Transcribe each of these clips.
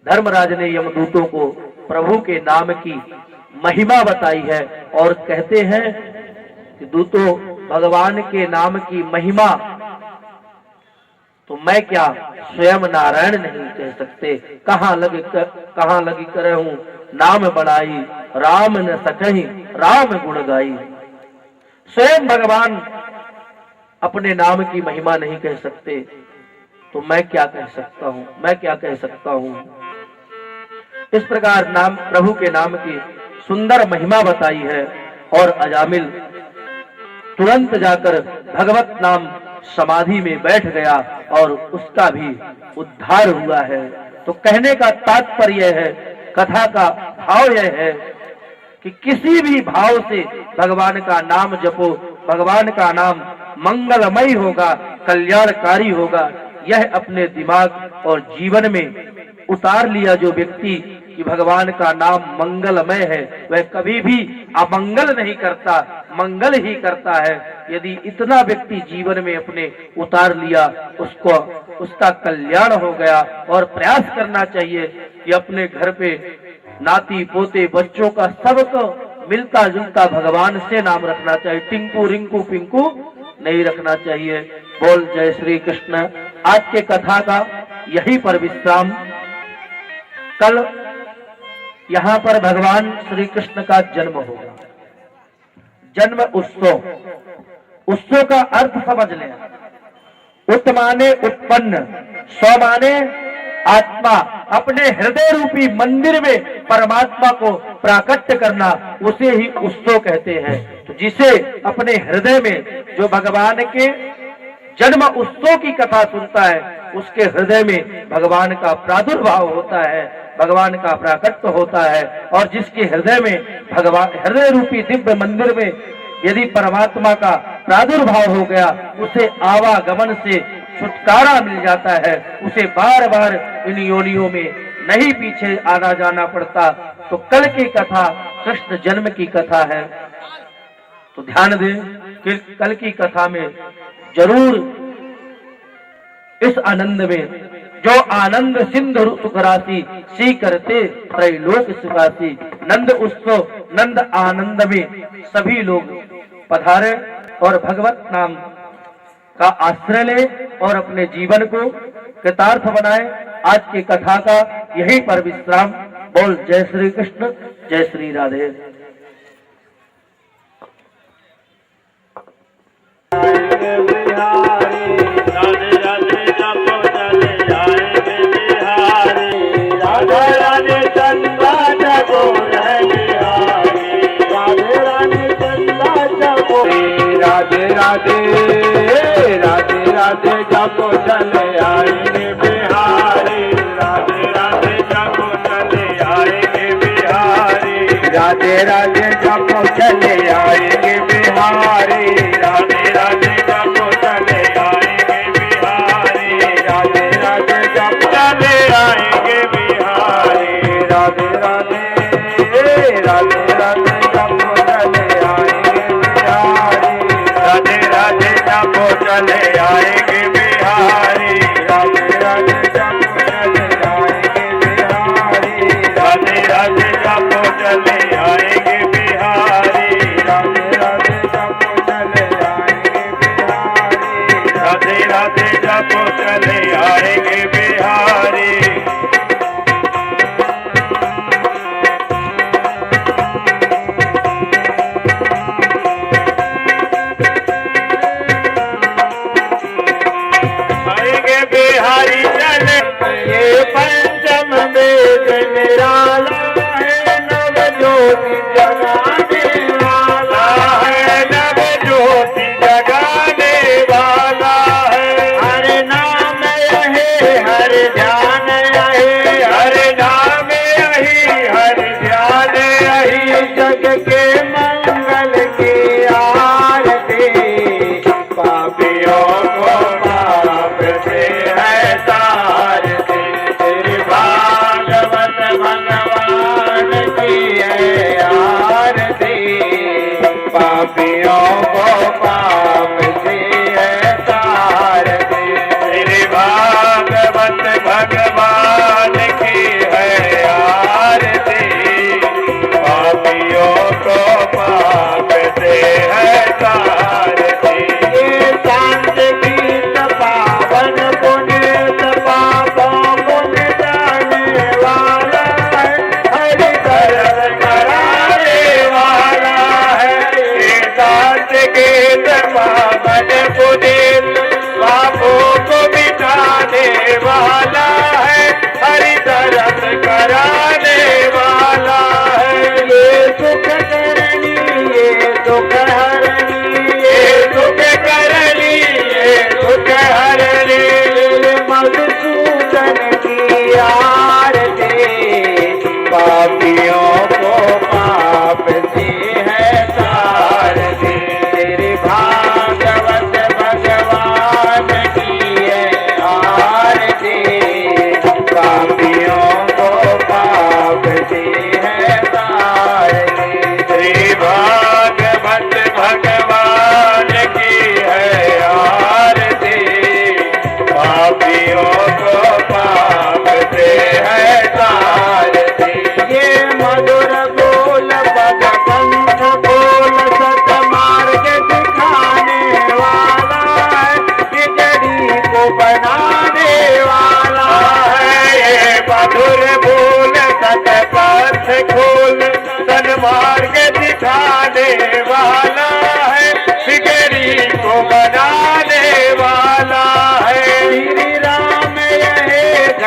धर्मराज ने यमदूतों को प्रभु के नाम की महिमा बताई है और कहते हैं कि दूतों, भगवान के नाम की महिमा तो मैं क्या स्वयं नारायण नहीं कह सकते। कहाँ लगी करहूं नाम बढ़ाई, राम न सकहि राम गुण गाई। स्वयं भगवान अपने नाम की महिमा नहीं कह सकते तो मैं क्या कह सकता हूं, मैं क्या कह सकता हूं। इस प्रकार नाम प्रभु के नाम की सुंदर महिमा बताई है और अजामिल तुरंत जाकर भगवत नाम समाधि में बैठ गया और उसका भी उद्धार हुआ है। तो कहने का तात्पर्य है, कथा का भाव यह है कि किसी भी भाव से भगवान का नाम जपो, भगवान का नाम मंगलमय होगा, कल्याणकारी होगा। यह अपने दिमाग और जीवन में उतार लिया जो व्यक्ति कि भगवान का नाम मंगलमय है, वह कभी भी अमंगल नहीं करता, मंगल ही करता है। यदि इतना व्यक्ति जीवन में अपने उतार लिया, उसका कल्याण हो गया। और प्रयास करना चाहिए कि अपने घर पे नाती पोते बच्चों का सबको मिलता जुलता भगवान से नाम रखना चाहिए, टिंकू रिंकू पिंकू नहीं रखना चाहिए। बोल जय श्री कृष्ण। आज के कथा का यही पर विश्राम। कल यहाँ पर भगवान श्री कृष्ण का जन्म होगा, जन्म उत्सव। उत्सव का अर्थ समझ लें। उत माने उत्पन्न, स्व माने आत्मा। अपने हृदय रूपी मंदिर में परमात्मा को प्राकट्य करना, उसे ही उत्सव कहते हैं। तो जिसे अपने हृदय में जो भगवान के जन्म उत्सव की कथा सुनता है, उसके हृदय में भगवान का प्रादुर्भाव होता है, भगवान का प्राकट्य होता है। और जिसके हृदय में भगवान, हृदय रूपी दिव्य मंदिर में यदि परमात्मा का प्रादुर्भाव हो गया, उसे आवागमन से छुटकारा मिल जाता है, उसे बार बार इन योनियों में नहीं पीछे आना जाना पड़ता। तो कल की कथा कृष्ण जन्म की कथा है। तो ध्यान दें कि कल की कथा में जरूर इस आनंद में जो आनंद सिंधु सुख राशि सी करते त्रैलोक सुखासी। नंद उत्सव नंद आनंद में सभी लोग पधारे और भगवत नाम का आश्रय ले और अपने जीवन को कृतार्थ बनाए। आज की कथा का यही पर विश्राम। बोल जय श्री कृष्ण, जय श्री राधे। राधे राधे राधे राधे जपो चले आएंगे बिहारी। राधे राधे जपो चले आएंगे बिहारी। राधे राधे जपो चले आएंगे बिहारी। राधे राधे जपो चले आएंगे बिहारी। राधे राधे जपो चले आएंगे बिहारी। राधे राधे राधे राधे जपो चले आएंगे बिहारी। राधे राधे जपो चले आएंगे बिहारी। राधे राधे जपो चले आएंगे बिहारी। राधे राधे जपो चले आएंगे बिहारी।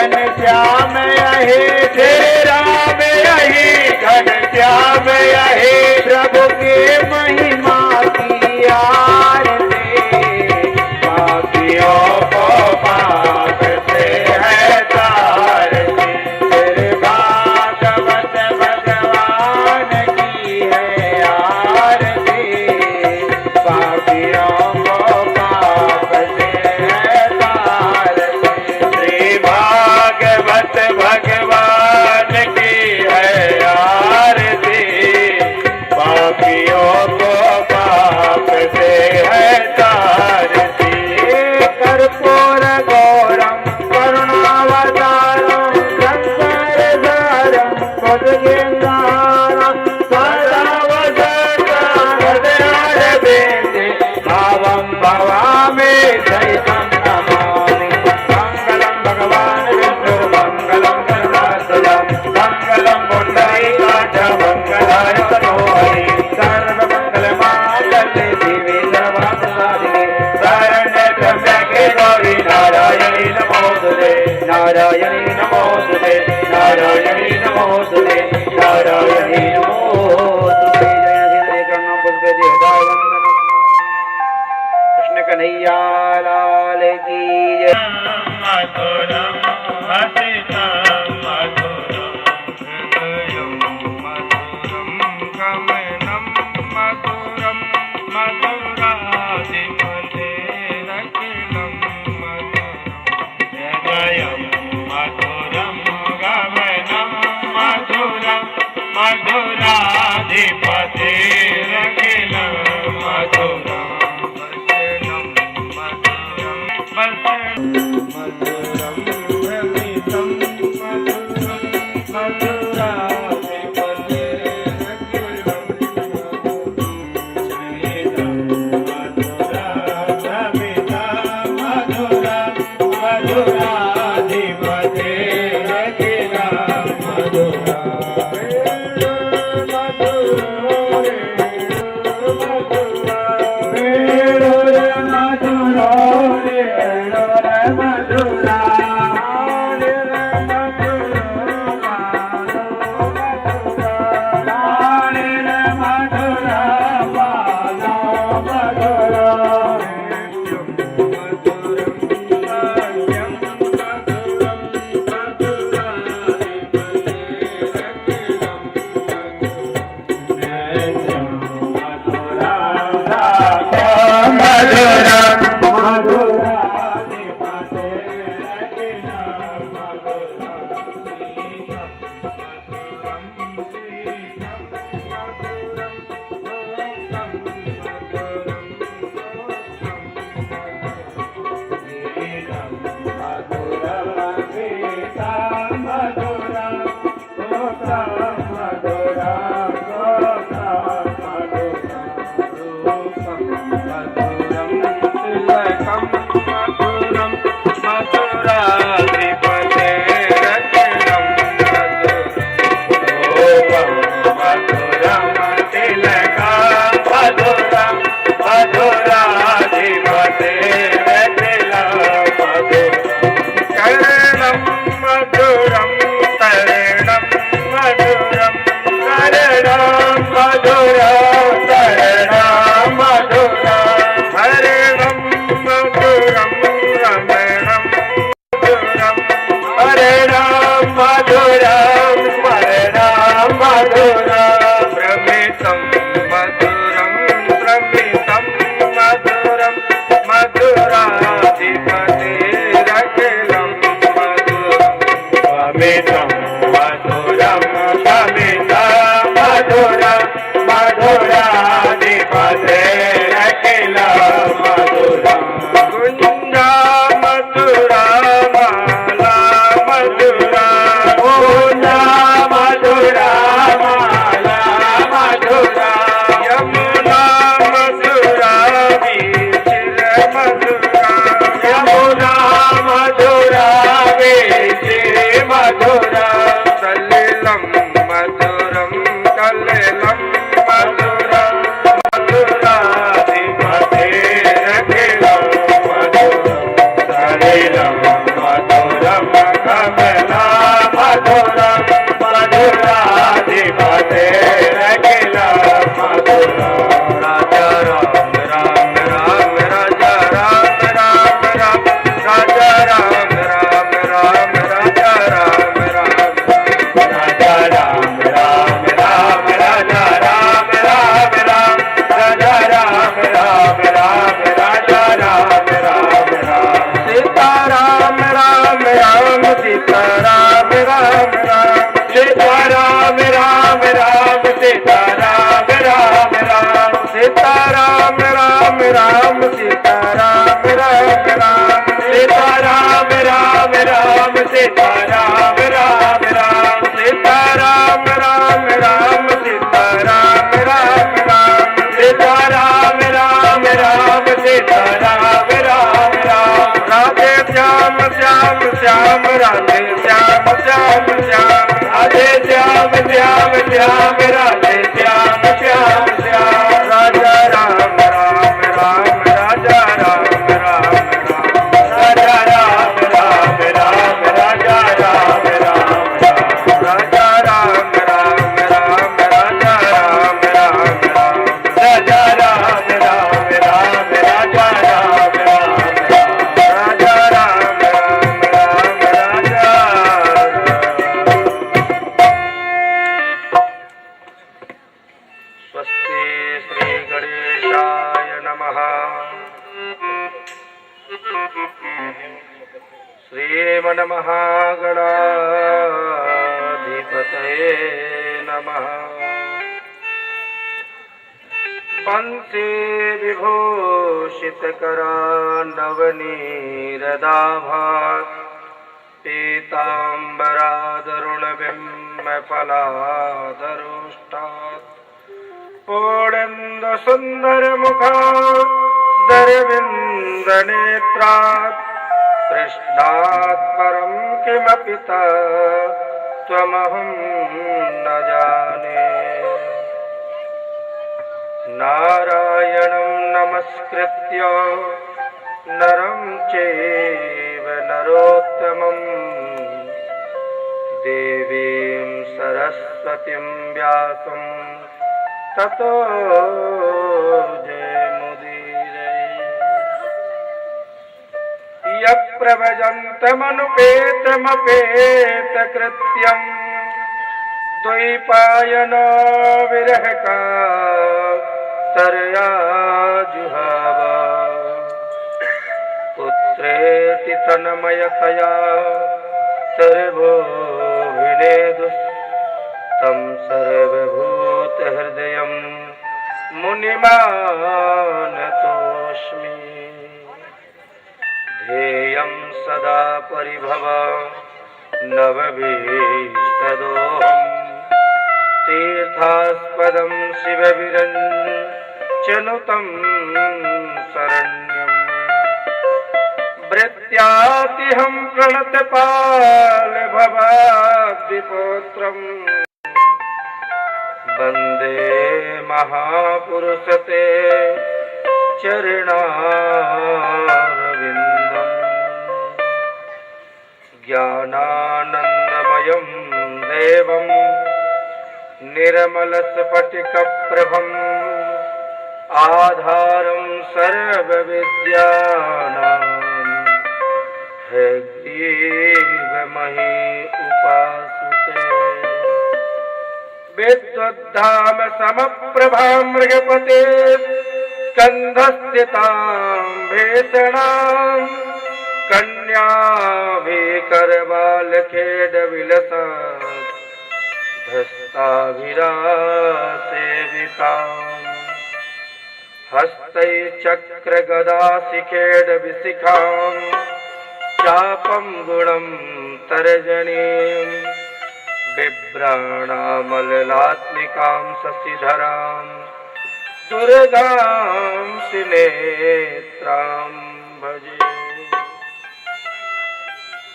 घन श्याम यही श्री राम यही घन श्याम यही प्रभु के महिमा की आरती पापियों को पाप से है तारती तेरे भागवत भगवान की है आरती पापियों को पाप से है तारती श्री भागवत भगवान की है आरती पापियों को पाप से है तारती कर्पूर गौरम करुणावतारम शंकरधरम पदगेन्द्राणं सदा वदनारविन्दे भावं भवामि सहितं नमामि मङ्गलं भगवान् विष्णुर्मङ्गलं करुणासुरं मङ्गलं पुण्डरीकाक्षं मङ्गलाय तनोहरि सर्वमङ्गलमाङ्गल्ये शिवे सर्वार्थसाधिके शरण्ये त्र्यम्बके गौरी नारायणी नमोस्तुते नारायणी नमोस्तुते नारायणी नमोस्तुते नारायणी नमोस्तुते जय श्री कर्णं पुष्पे देवताय वन्दनम् कृष्ण कन्हैया लाल की जय मधुरम हसितं मधुरम हृदयं मधुरं गमनं मधुरं मधुराधिपतेरखिलं मधुरं हृदयं मधुरं गमनं मधुरं मधुराधिपतेरखिलं मधुरं वचनं मधुरं वचनं मधुरं भ्रमितं मधुरं मधुराधिपतेरखिलं मधुरं मधुरं मधुरा सीता राम राम राम सीता राम राम राम सीता राम राम राम सीता राम राम राम सीता राम राम राम राधे श्याम श्याम श्याम राधे श्याम श्याम श्याम राधे श्याम श्याम श्याम राधे श्याम श्याम श्याम राजा राम राम राम राजा राम राम राजा राम राम राम राजा राम राम राजा राम राम राम राजा राम राम राजा राम राम राम राजा राम राम राजा राम राम राम राजा स्वस्ति श्री गणेशाय नमः श्रीमन्महागणाधिपतये नमः पंसे विभूषितकरा नवनीरदाभात् पीताम्बरादरुणबिम्बफलादरोष्टात् पूर्णेन्दुसुन्दरमुखादरविन्दनेत्रात् कृष्णात् परं किमपि त्वमहं न जाने नारायणं नमस्कृत्य नरं चैव नरोत्तमं देवीं सरस्वतीं व्यासं ततो जयमुदीरये यप्रभजन्तमनुपेतमपेतकृत्यं द्वैपायनो विरहकातरया जुहाव पुत्रेति तन्मयतया सर्वोऽभिनेदुः तं सर्वभूतहृदयं मुनिमानतोऽस्मि ध्येयं सदा परिभव नवभीष्टदोहम् तीर्थास्पदं शिवविरञ्चनुतं शरण्यम् भृत्यातिहं प्रणतपालभवाब्धिपुत्रम् वन्दे महापुरुषते चरणारविन्दम् ज्ञानानन्दमयं देवं निर्मलस्फटिकप्रभम् आधारं सर्वविद्यानां हयग्रीवमहि उपासुते विद्युद्धाम समप्रभां मृगपते स्कन्धस्थितां भेषणां कन्याभिकरबालखेडविलसा धस्ताभिरासेविताम् हस्तैश्चक्रगदाशिखेडविशिखां चापं गुणं तर्जनीं बिभ्राणामललात्मिकां शशिधरां दुर्गां सिनेत्रां भजे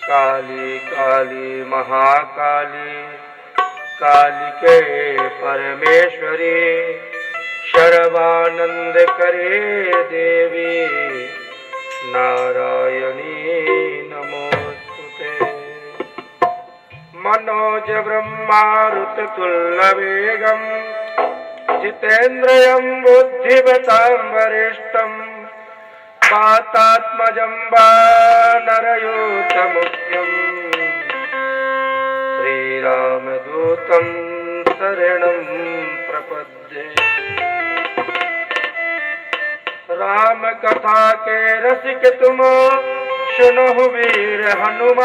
काली काली महाकाली कालिके परमेश्वरी शर्वानंद करे देवी नारायणी नमोस्तुते मनोज ब्रह्मारुत तुल्यवेगं जितेन्द्रियं बुद्धिमतां वरिष्ठं वातात्मजं वानरयूथमुख्यं श्रीरामदूतं शरणं प्रपद्ये राम कथा के रसिक तुम सुनो वीर हनुमान।